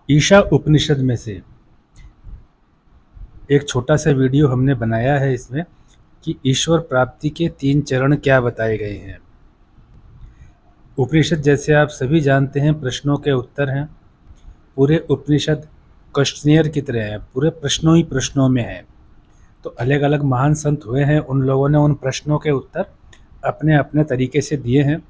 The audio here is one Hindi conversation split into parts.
ईशा उपनिषद में से एक छोटा सा वीडियो हमने बनाया है इसमें कि ईश्वर प्राप्ति के 3 चरण क्या बताए गए हैं। उपनिषद जैसे आप सभी जानते हैं प्रश्नों के उत्तर हैं। पूरे उपनिषद क्वेश्चनियर की तरह है, पूरे प्रश्नों ही प्रश्नों में है। तो अलग अलग महान संत हुए हैं, उन लोगों ने उन प्रश्नों के उत्तर अपने अपने तरीके से दिए हैं।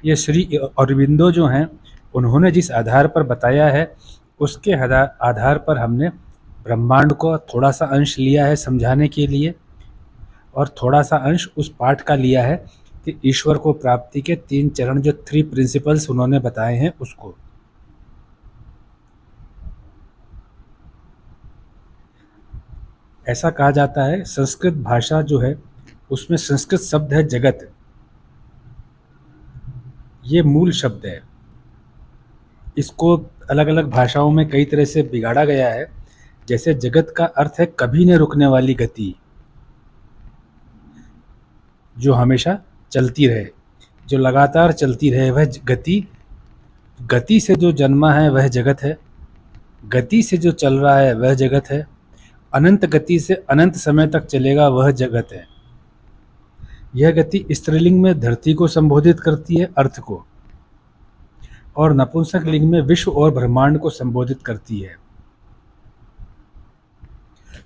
ये श्री अरविंदो जो हैं उन्होंने जिस आधार पर बताया है उसके आधार पर हमने ब्रह्मांड को थोड़ा सा अंश लिया है समझाने के लिए, और थोड़ा सा अंश उस पाठ का लिया है कि ईश्वर को प्राप्ति के 3 चरण जो 3 प्रिंसिपल्स उन्होंने बताए हैं उसको। ऐसा कहा जाता है संस्कृत भाषा जो है उसमें संस्कृत शब्द है जगत, ये मूल शब्द है। इसको अलग अलग भाषाओं में कई तरह से बिगाड़ा गया है। जैसे जगत का अर्थ है कभी न रुकने वाली गति, जो हमेशा चलती रहे, जो लगातार चलती रहे, वह गति। गति से जो जन्मा है वह जगत है, गति से जो चल रहा है वह जगत है, अनंत गति से अनंत समय तक चलेगा वह जगत है। यह गति स्त्रीलिंग में धरती को संबोधित करती है, अर्थ को, और नपुंसक लिंग में विश्व और ब्रह्मांड को संबोधित करती है।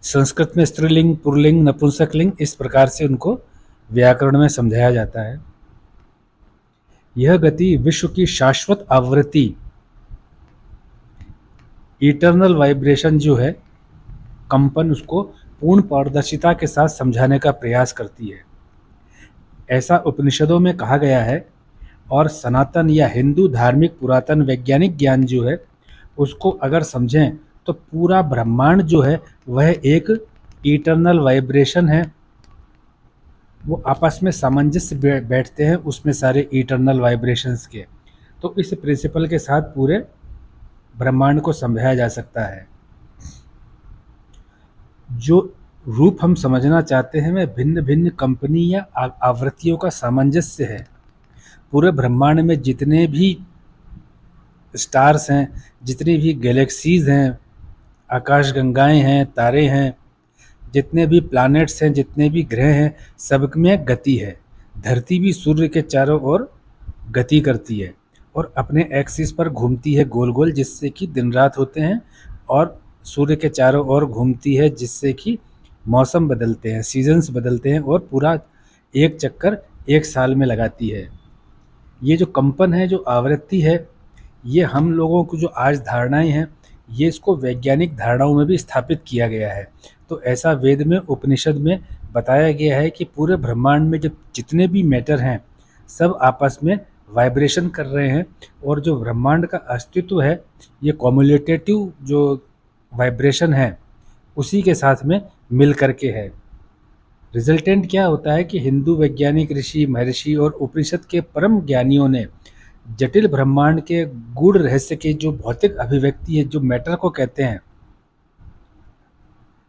संस्कृत में स्त्रीलिंग, पुल्लिंग, नपुंसक लिंग इस प्रकार से उनको व्याकरण में समझाया जाता है। यह गति विश्व की शाश्वत आवृत्ति, इटर्नल वाइब्रेशन जो है, कंपन, उसको पूर्ण पारदर्शिता के साथ समझाने का प्रयास करती है। ऐसा उपनिषदों में कहा गया है। और सनातन या हिंदू धार्मिक पुरातन वैज्ञानिक ज्ञान जो है उसको अगर समझें तो पूरा ब्रह्मांड जो है वह एक इटर्नल वाइब्रेशन है। वो आपस में सामंजस्य बैठते हैं उसमें सारे इटर्नल वाइब्रेशंस के। तो इस प्रिंसिपल के साथ पूरे ब्रह्मांड को समझाया जा सकता है। जो रूप हम समझना चाहते हैं वह भिन्न भिन्न कंपनी या आवृत्तियों का सामंजस्य है। पूरे ब्रह्मांड में जितने भी स्टार्स हैं, जितनी भी गैलेक्सीज हैं, आकाशगंगाएं हैं, तारे हैं, जितने भी प्लैनेट्स हैं, जितने भी ग्रह हैं, सब में गति है। धरती भी सूर्य के चारों ओर गति करती है और अपने एक्सिस पर घूमती है गोल गोल, जिससे कि दिन रात होते हैं, और सूर्य के चारों ओर घूमती है जिससे कि मौसम बदलते हैं, सीजन्स बदलते हैं, और पूरा एक चक्कर एक साल में लगाती है। ये जो कंपन है, जो आवृत्ति है, ये हम लोगों को जो आज धारणाएं हैं, ये इसको वैज्ञानिक धारणाओं में भी स्थापित किया गया है। तो ऐसा वेद में, उपनिषद में बताया गया है कि पूरे ब्रह्मांड में जो जितने भी मैटर हैं सब आपस में वाइब्रेशन कर रहे हैं, और जो ब्रह्मांड का अस्तित्व है ये कॉम्युलेटिव जो वाइब्रेशन है उसी के साथ में मिल करके है। रिजल्टेंट क्या होता है कि हिंदू वैज्ञानिक ऋषि, महर्षि और उपनिषद के परम ज्ञानियों ने जटिल ब्रह्मांड के गूढ़ रहस्य के जो भौतिक अभिव्यक्ति है, जो मैटर को कहते हैं,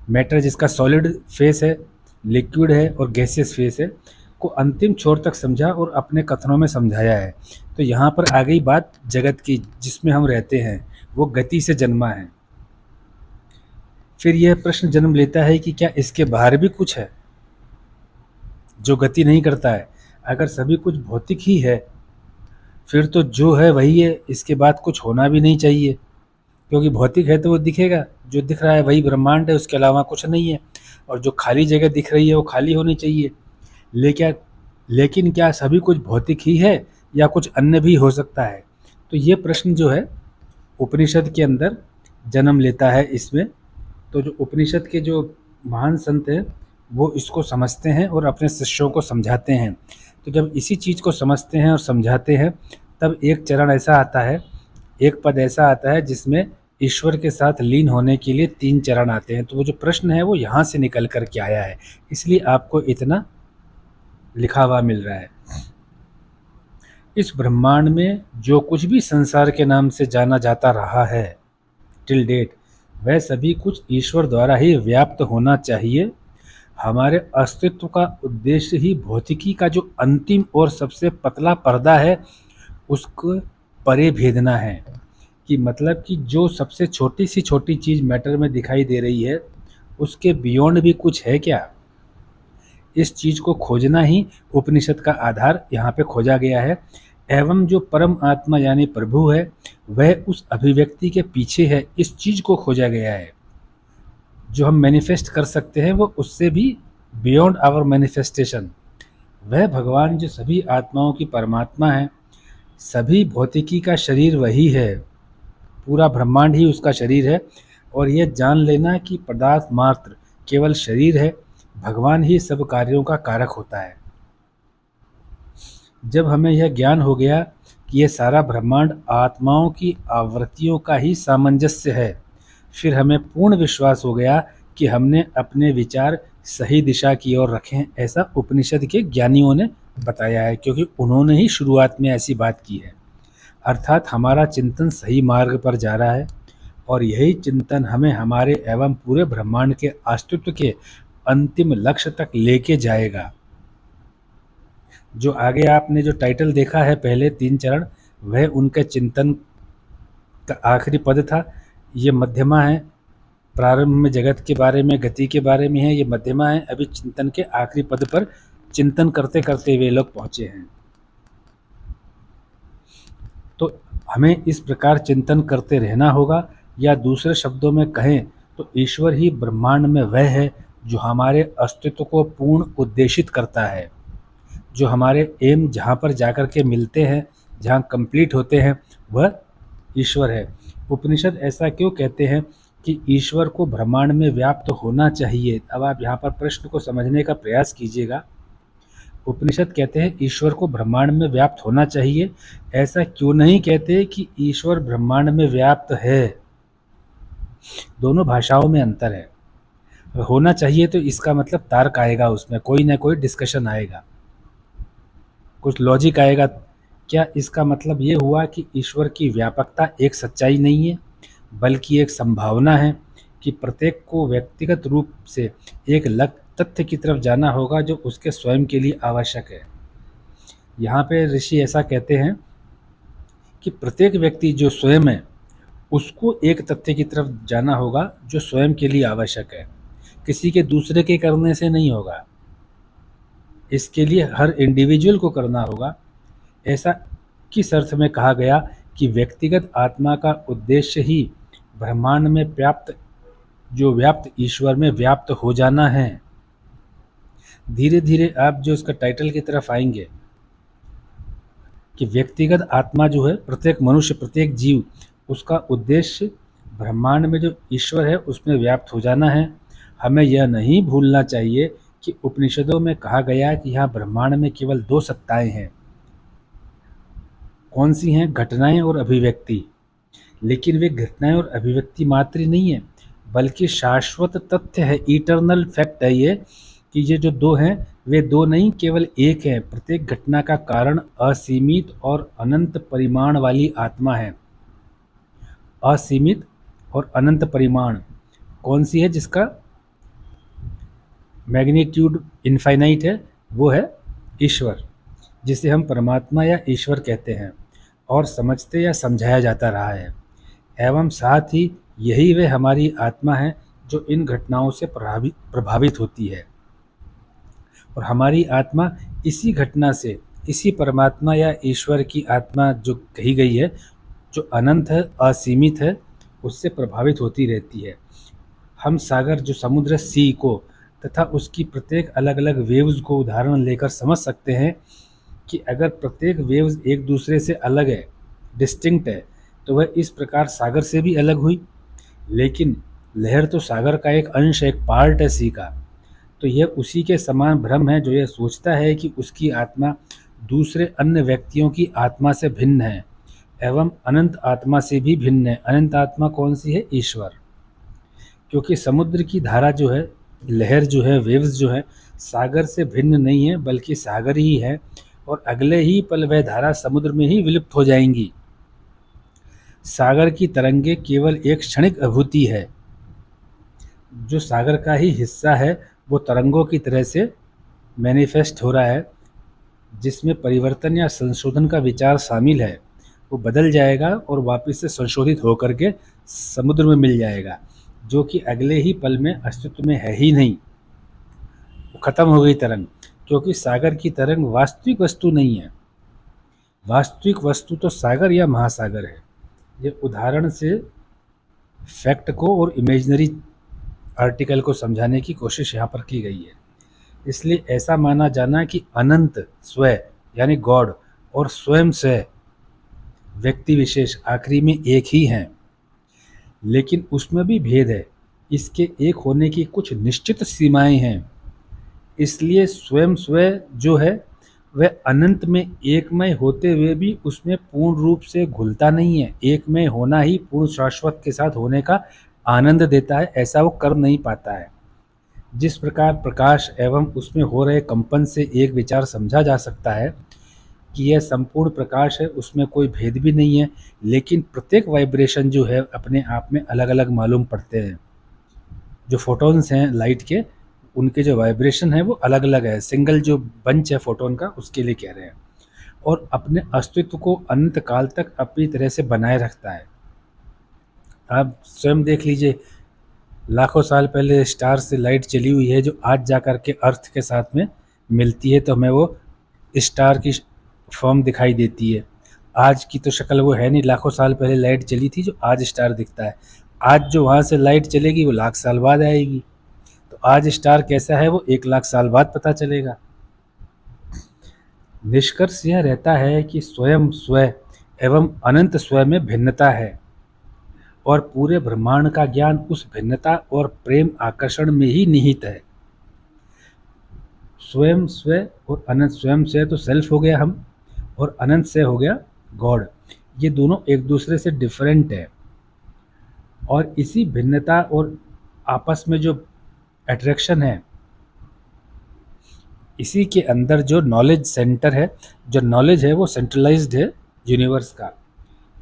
मैटर जिसका सॉलिड फेस है, लिक्विड है और गैसियस फेस है, को अंतिम छोर तक समझा और अपने कथनों में समझाया है। तो यहाँ पर आ गई बात जगत की, जिसमें हम रहते हैं, वो गति से जन्मा है। फिर यह प्रश्न जन्म लेता है कि क्या इसके बाहर भी कुछ है जो गति नहीं करता है? अगर सभी कुछ भौतिक ही है फिर तो जो है वही है, इसके बाद कुछ होना भी नहीं चाहिए, क्योंकि भौतिक है तो वो दिखेगा, जो दिख रहा है वही ब्रह्मांड है, उसके अलावा कुछ नहीं है, और जो खाली जगह दिख रही है वो खाली होनी चाहिए। लेकिन क्या सभी कुछ भौतिक ही है या कुछ अन्य भी हो सकता है? तो ये प्रश्न जो है उपनिषद के अंदर जन्म लेता है इसमें। तो जो उपनिषद के जो महान संत हैं वो इसको समझते हैं और अपने शिष्यों को समझाते हैं। तो जब इसी चीज़ को समझते हैं और समझाते हैं तब एक चरण ऐसा आता है, एक पद ऐसा आता है जिसमें ईश्वर के साथ लीन होने के लिए 3 चरण आते हैं। तो वो जो प्रश्न है वो यहाँ से निकल कर के आया है, इसलिए आपको इतना लिखा हुआ मिल रहा है। इस ब्रह्मांड में जो कुछ भी संसार के नाम से जाना जाता रहा है टिल डेट, वह सभी कुछ ईश्वर द्वारा ही व्याप्त होना चाहिए। हमारे अस्तित्व का उद्देश्य ही भौतिकी का जो अंतिम और सबसे पतला पर्दा है उसको परे भेदना है। कि मतलब कि जो सबसे छोटी सी छोटी चीज़ मैटर में दिखाई दे रही है, उसके बियॉन्ड भी कुछ है क्या? इस चीज़ को खोजना ही उपनिषद का आधार यहाँ पे खोजा गया है। एवं जो परम आत्मा यानी प्रभु है, वह उस अभिव्यक्ति के पीछे है, इस चीज़ को खोजा गया है। जो हम मैनिफेस्ट कर सकते हैं वो उससे भी बियॉन्ड आवर मैनिफेस्टेशन। वह भगवान जो सभी आत्माओं की परमात्मा है, सभी भौतिकी का शरीर वही है, पूरा ब्रह्मांड ही उसका शरीर है। और यह जान लेना कि पदार्थ मात्र केवल शरीर है, भगवान ही सब कार्यों का कारक होता है। जब हमें यह ज्ञान हो गया कि यह सारा ब्रह्मांड आत्माओं की आवृत्तियों का ही सामंजस्य है, फिर हमें पूर्ण विश्वास हो गया कि हमने अपने विचार सही दिशा की ओर रखे हैं। ऐसा उपनिषद के ज्ञानियों ने बताया है, क्योंकि उन्होंने ही शुरुआत में ऐसी बात की है। अर्थात हमारा चिंतन सही मार्ग पर जा रहा है और यही चिंतन हमें हमारे एवं पूरे ब्रह्मांड के अस्तित्व के अंतिम लक्ष्य तक लेके जाएगा। जो आगे आपने जो टाइटल देखा है, पहले 3 चरण, वह उनके चिंतन का आखिरी पद था। ये मध्यमा है, प्रारंभ में जगत के बारे में, गति के बारे में है, ये मध्यमा है। अभी चिंतन के आखिरी पद पर चिंतन करते करते वे लोग पहुँचे हैं। तो हमें इस प्रकार चिंतन करते रहना होगा, या दूसरे शब्दों में कहें तो ईश्वर ही ब्रह्मांड में वह है जो हमारे अस्तित्व को पूर्ण उद्देशित करता है, जो हमारे एम जहाँ पर जाकर के मिलते हैं, जहाँ कंप्लीट होते हैं, वह ईश्वर है। उपनिषद ऐसा क्यों कहते हैं कि ईश्वर को ब्रह्मांड में व्याप्त होना चाहिए? अब आप यहाँ पर प्रश्न को समझने का प्रयास कीजिएगा। उपनिषद कहते हैं ईश्वर को ब्रह्मांड में व्याप्त होना चाहिए, ऐसा क्यों नहीं कहते कि ईश्वर ब्रह्मांड में व्याप्त है? दोनों भाषाओं में अंतर है। होना चाहिए तो इसका मतलब तर्क आएगा, उसमें कोई ना कोई डिस्कशन आएगा, कुछ लॉजिक आएगा। क्या इसका मतलब ये हुआ कि ईश्वर की व्यापकता एक सच्चाई नहीं है, बल्कि एक संभावना है कि प्रत्येक को व्यक्तिगत रूप से एक अलग तथ्य की तरफ जाना होगा जो उसके स्वयं के लिए आवश्यक है? यहाँ पे ऋषि ऐसा कहते हैं कि प्रत्येक व्यक्ति जो स्वयं है, उसको एक तथ्य की तरफ जाना होगा जो स्वयं के लिए आवश्यक है, किसी के दूसरे के करने से नहीं होगा। इसके लिए हर इंडिविजुअल को करना होगा। ऐसा किस अर्थ में कहा गया कि व्यक्तिगत आत्मा का उद्देश्य ही ब्रह्मांड में व्याप्त ईश्वर में व्याप्त हो जाना है? धीरे धीरे आप जो इसका टाइटल की तरफ आएंगे कि व्यक्तिगत आत्मा जो है, प्रत्येक मनुष्य, प्रत्येक जीव, उसका उद्देश्य ब्रह्मांड में जो ईश्वर है उसमें व्याप्त हो जाना है। हमें यह नहीं भूलना चाहिए कि उपनिषदों में कहा गया कि यहाँ ब्रह्मांड में केवल 2 सत्ताएं हैं। कौन सी हैं? घटनाएं और अभिव्यक्ति। लेकिन वे घटनाएं और अभिव्यक्ति मात्र ही नहीं है, बल्कि शाश्वत तथ्य है, इटर्नल फैक्ट है ये, कि ये जो 2 हैं वे 2 नहीं, केवल एक है। प्रत्येक घटना का कारण असीमित और अनंत परिमाण वाली आत्मा है। असीमित और अनंत परिमाण कौन सी है? जिसका मैग्नीट्यूड इनफाइनाइट है, वो है ईश्वर, जिसे हम परमात्मा या ईश्वर कहते हैं और समझते या समझाया जाता रहा है। एवं साथ ही यही वे हमारी आत्मा है जो इन घटनाओं से प्रभावित होती है, और हमारी आत्मा इसी घटना से, इसी परमात्मा या ईश्वर की आत्मा जो कही गई है, जो अनंत है, असीमित है, उससे प्रभावित होती रहती है। हम सागर, जो समुद्र, सी को तथा उसकी प्रत्येक अलग अलग वेव्स को उदाहरण लेकर समझ सकते हैं कि अगर प्रत्येक वेव्स एक दूसरे से अलग है, डिस्टिंक्ट है, तो वह इस प्रकार सागर से भी अलग हुई। लेकिन लहर तो सागर का एक अंश, एक पार्ट है सी का। तो यह उसी के समान भ्रम है जो यह सोचता है कि उसकी आत्मा दूसरे अन्य व्यक्तियों की आत्मा से भिन्न है एवं अनंत आत्मा से भी भिन्न है। अनंत आत्मा कौन सी है? ईश्वर। क्योंकि समुद्र की धारा जो है, लहर जो है, वेव्स जो है, सागर से भिन्न नहीं है, बल्कि सागर ही है, और अगले ही पल वह धारा समुद्र में ही विलुप्त हो जाएंगी। सागर की तरंगे केवल एक क्षणिक अनुभूति है। जो सागर का ही हिस्सा है वो तरंगों की तरह से मैनिफेस्ट हो रहा है, जिसमें परिवर्तन या संशोधन का विचार शामिल है। वो बदल जाएगा और वापस से संशोधित होकर के समुद्र में मिल जाएगा, जो कि अगले ही पल में अस्तित्व में है ही नहीं, वो खत्म हो गई तरंग। क्योंकि सागर की तरंग वास्तविक वस्तु नहीं है। वास्तविक वस्तु तो सागर या महासागर है। ये उदाहरण से फैक्ट को और इमेजिनरी आर्टिकल को समझाने की कोशिश यहाँ पर की गई है। इसलिए ऐसा माना जाना कि अनंत स्वयं यानी गॉड और स्वयं स्वयं व्यक्ति विशेष आखिरी में एक ही हैं, लेकिन उसमें भी भेद है। इसके एक होने की कुछ निश्चित सीमाएं हैं। इसलिए स्वयं स्वयं जो है वह अनंत में एकमय होते हुए भी उसमें पूर्ण रूप से घुलता नहीं है। एकमय होना ही पूर्ण शाश्वत के साथ होने का आनंद देता है, ऐसा वो कर नहीं पाता है। जिस प्रकार प्रकाश एवं उसमें हो रहे कंपन से एक विचार समझा जा सकता है कि यह संपूर्ण प्रकाश है, उसमें कोई भेद भी नहीं है, लेकिन प्रत्येक वाइब्रेशन जो है अपने आप में अलग अलग मालूम पड़ते हैं। जो फोटॉन्स हैं लाइट के, उनके जो वाइब्रेशन है वो अलग अलग है। सिंगल जो बंच है फोटोन का, उसके लिए कह रहे हैं। और अपने अस्तित्व को अनंत काल तक अपनी तरह से बनाए रखता है। आप स्वयं देख लीजिए, लाखों साल पहले स्टार से लाइट चली हुई है जो आज जा कर के अर्थ के साथ में मिलती है, तो हमें वो स्टार की फॉर्म दिखाई देती है। आज की तो शक्ल वो है नहीं, लाखों साल पहले लाइट चली थी जो आज स्टार दिखता है। आज जो वहाँ से लाइट चलेगी वो लाख साल बाद आएगी, तो आज स्टार कैसा है वो 1 लाख साल बाद पता चलेगा। निष्कर्ष यह रहता है कि स्वयं स्वयं एवं अनंत स्वयं में भिन्नता है, और पूरे ब्रह्मांड का ज्ञान उस भिन्नता और प्रेम आकर्षण में ही निहित है। स्वयं स्वयं और अनंत, स्वयं स्वयं तो सेल्फ हो गया हम, और अनंत से हो गया गॉड। ये दोनों एक दूसरे से डिफरेंट है, और इसी भिन्नता और आपस में जो अट्रैक्शन है, इसी के अंदर जो नॉलेज सेंटर है, जो नॉलेज है वो सेंट्रलाइज्ड है यूनिवर्स का।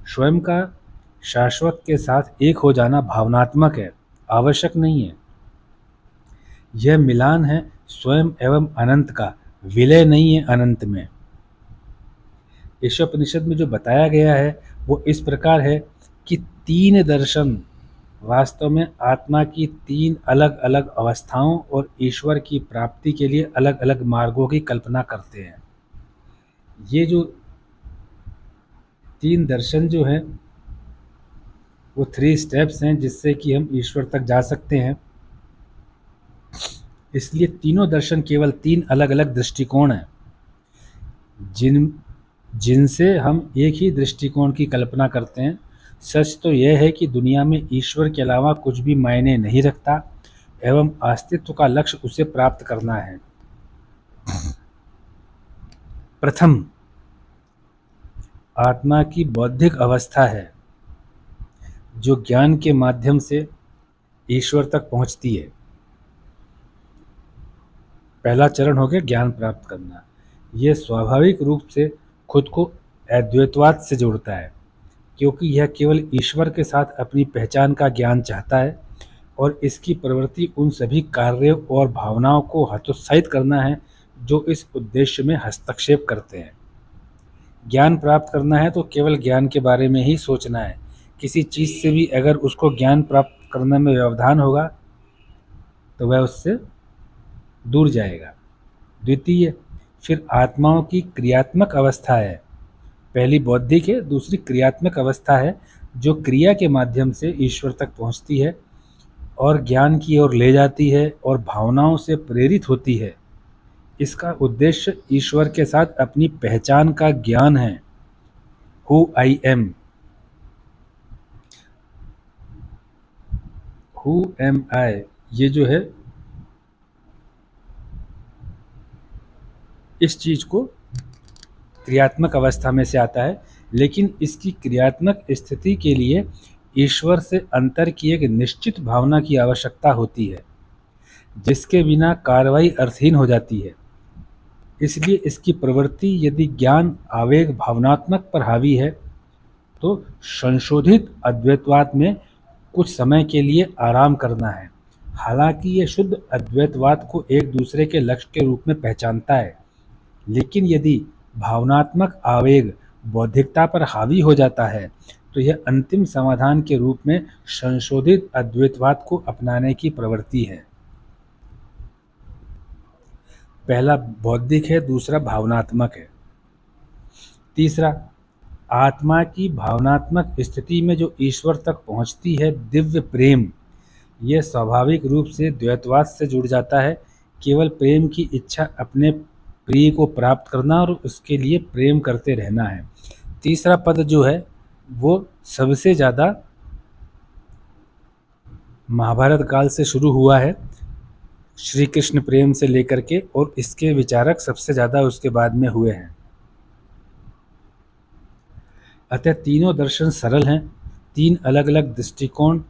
स्वयं का शाश्वत के साथ एक हो जाना भावनात्मक है, आवश्यक नहीं है। यह मिलान है स्वयं एवं अनंत का, विलय नहीं है अनंत में। ईशोपनिषद में जो बताया गया है वो इस प्रकार है कि 3 दर्शन वास्तव में आत्मा की 3 अलग अलग अवस्थाओं और ईश्वर की प्राप्ति के लिए अलग अलग मार्गों की कल्पना करते हैं। ये जो 3 दर्शन जो हैं वो 3 स्टेप्स हैं जिससे कि हम ईश्वर तक जा सकते हैं। इसलिए तीनों दर्शन केवल 3 अलग अलग दृष्टिकोण हैं जिनसे हम एक ही दृष्टिकोण की कल्पना करते हैं। सच तो यह है कि दुनिया में ईश्वर के अलावा कुछ भी मायने नहीं रखता, एवं अस्तित्व का लक्ष्य उसे प्राप्त करना है। प्रथम आत्मा की बौद्धिक अवस्था है जो ज्ञान के माध्यम से ईश्वर तक पहुंचती है। पहला चरण हो गया ज्ञान प्राप्त करना। यह स्वाभाविक रूप से खुद को अद्वैतवाद से जोड़ता है, क्योंकि यह केवल ईश्वर के साथ अपनी पहचान का ज्ञान चाहता है, और इसकी प्रवृत्ति उन सभी कार्यों और भावनाओं को हतोत्साहित करना है जो इस उद्देश्य में हस्तक्षेप करते हैं। ज्ञान प्राप्त करना है तो केवल ज्ञान के बारे में ही सोचना है। किसी चीज़ से भी अगर उसको ज्ञान प्राप्त करने में व्यवधान होगा तो वह उससे दूर जाएगा। द्वितीय, फिर आत्माओं की क्रियात्मक अवस्था है। पहली बौद्धिक है, दूसरी क्रियात्मक अवस्था है जो क्रिया के माध्यम से ईश्वर तक पहुंचती है और ज्ञान की ओर ले जाती है और भावनाओं से प्रेरित होती है। इसका उद्देश्य ईश्वर के साथ अपनी पहचान का ज्ञान है। Who I am, who am I, ये जो है इस चीज़ को क्रियात्मक अवस्था में से आता है, लेकिन इसकी क्रियात्मक स्थिति के लिए ईश्वर से अंतर की एक निश्चित भावना की आवश्यकता होती है, जिसके बिना कार्रवाई अर्थहीन हो जाती है। इसलिए इसकी प्रवृत्ति यदि ज्ञान आवेग भावनात्मक पर हावी है तो संशोधित अद्वैतवाद में कुछ समय के लिए आराम करना है। हालांकि यह शुद्ध अद्वैतवाद को एक दूसरे के लक्ष्य के रूप में पहचानता है, लेकिन यदि भावनात्मक आवेग बौद्धिकता पर हावी हो जाता है तो यह अंतिम समाधान के रूप में संशोधित अद्वैतवाद को अपनाने की प्रवृत्ति है। पहला बौद्धिक है, दूसरा भावनात्मक है। तीसरा, आत्मा की भावनात्मक स्थिति में जो ईश्वर तक पहुंचती है दिव्य प्रेम, यह स्वाभाविक रूप से द्वैतवाद से जुड़ जाता है। केवल प्रेम की इच्छा अपने प्रिय को प्राप्त करना और उसके लिए प्रेम करते रहना है। तीसरा पद जो है वो सबसे ज़्यादा महाभारत काल से शुरू हुआ है, श्री कृष्ण प्रेम से लेकर के, और इसके विचारक सबसे ज़्यादा उसके बाद में हुए हैं। अतः तीनों दर्शन सरल हैं, तीन अलग अलग दृष्टिकोण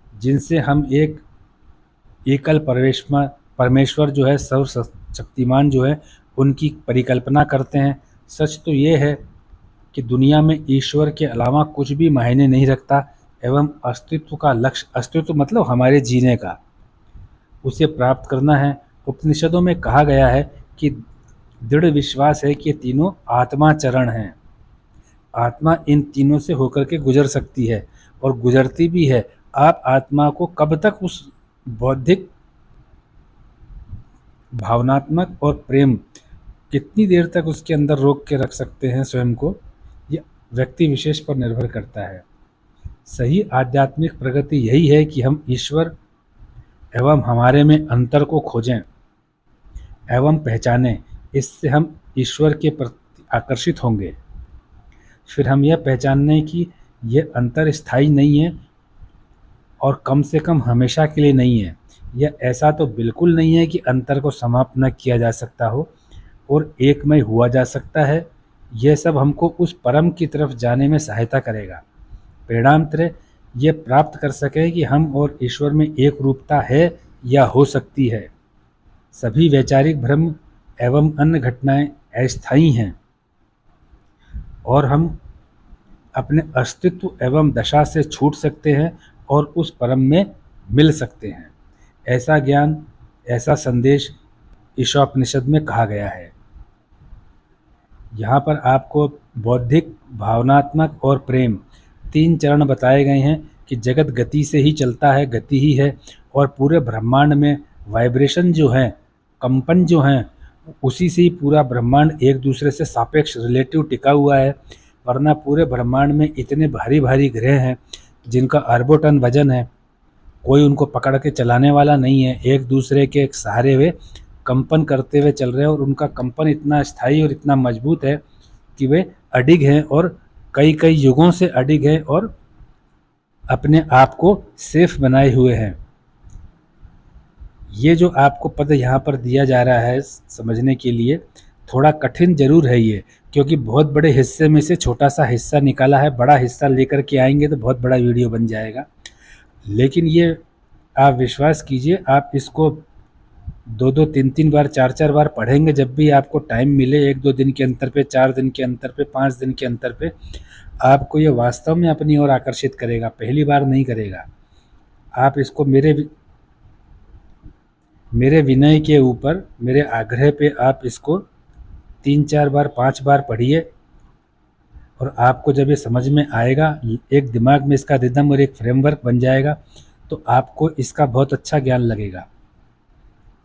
जिनसे हम एक एकल परमेश्वर जो है, सर्वशक्तिमान जो है, उनकी परिकल्पना करते हैं। सच तो ये है कि दुनिया में ईश्वर के अलावा कुछ भी मायने नहीं रखता एवं अस्तित्व का लक्ष्य, अस्तित्व मतलब हमारे जीने का, उसे प्राप्त करना है। उपनिषदों में कहा गया है कि दृढ़ विश्वास है कि ये तीनों आत्मा चरण हैं। आत्मा इन तीनों से होकर के गुजर सकती है और गुजरती भी है। आप आत्मा को कब तक उस बौद्धिक, भावनात्मक और प्रेम, कितनी देर तक उसके अंदर रोक के रख सकते हैं स्वयं को, यह व्यक्ति विशेष पर निर्भर करता है। सही आध्यात्मिक प्रगति यही है कि हम ईश्वर एवं हमारे में अंतर को खोजें एवं पहचानें। इससे हम ईश्वर के प्रति आकर्षित होंगे। फिर हम यह पहचानें कि यह अंतर स्थायी नहीं है और कम से कम हमेशा के लिए नहीं है। यह ऐसा तो बिल्कुल नहीं है कि अंतर को समाप्त न किया जा सकता हो और एकमय हुआ जा सकता है। यह सब हमको उस परम की तरफ जाने में सहायता करेगा। परिणामतः ये प्राप्त कर सकें कि हम और ईश्वर में एक रूपता है या हो सकती है। सभी वैचारिक भ्रम एवं अन्य घटनाएं अस्थायी हैं और हम अपने अस्तित्व एवं दशा से छूट सकते हैं और उस परम में मिल सकते हैं। ऐसा ज्ञान, ऐसा संदेश ईशोपनिषद में कहा गया है। यहाँ पर आपको बौद्धिक, भावनात्मक और प्रेम तीन चरण बताए गए हैं कि जगत गति से ही चलता है, गति ही है, और पूरे ब्रह्मांड में वाइब्रेशन जो हैं, कंपन जो हैं, उसी से ही पूरा ब्रह्मांड एक दूसरे से सापेक्ष रिलेटिव टिका हुआ है। वरना पूरे ब्रह्मांड में इतने भारी भारी ग्रह हैं जिनका अरबों टन वजन है, कोई उनको पकड़ के चलाने वाला नहीं है। एक दूसरे के सहारे वे कंपन करते हुए चल रहे हैं और उनका कंपन इतना स्थायी और इतना मजबूत है कि वे अडिग हैं और कई कई युगों से अडिग हैं और अपने आप को सेफ बनाए हुए हैं। ये जो आपको पद यहाँ पर दिया जा रहा है समझने के लिए, थोड़ा कठिन जरूर है ये, क्योंकि बहुत बड़े हिस्से में से छोटा सा हिस्सा निकाला है। बड़ा हिस्सा लेकर के आएंगे तो बहुत बड़ा वीडियो बन जाएगा। लेकिन ये आप विश्वास कीजिए, आप इसको 2-2, 3-3 बार, 4-4 बार पढ़ेंगे जब भी आपको टाइम मिले, 1-2 दिन के अंतर पे, 4 दिन के अंतर पे, 5 दिन के अंतर पे, आपको ये वास्तव में अपनी ओर आकर्षित करेगा। पहली बार नहीं करेगा। आप इसको मेरे विनय के ऊपर, मेरे आग्रह पे आप इसको 3-4 बार, 5 बार पढ़िए और आपको जब ये समझ में आएगा, एक दिमाग में इसका रिदम और एक फ्रेमवर्क बन जाएगा, तो आपको इसका बहुत अच्छा ज्ञान लगेगा।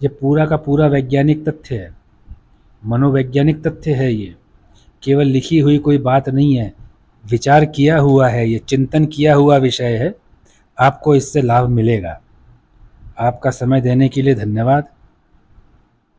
ये पूरा का पूरा वैज्ञानिक तथ्य है, मनोवैज्ञानिक तथ्य है। ये केवल लिखी हुई कोई बात नहीं है, विचार किया हुआ है, ये चिंतन किया हुआ विषय है। आपको इससे लाभ मिलेगा। आपका समय देने के लिए धन्यवाद।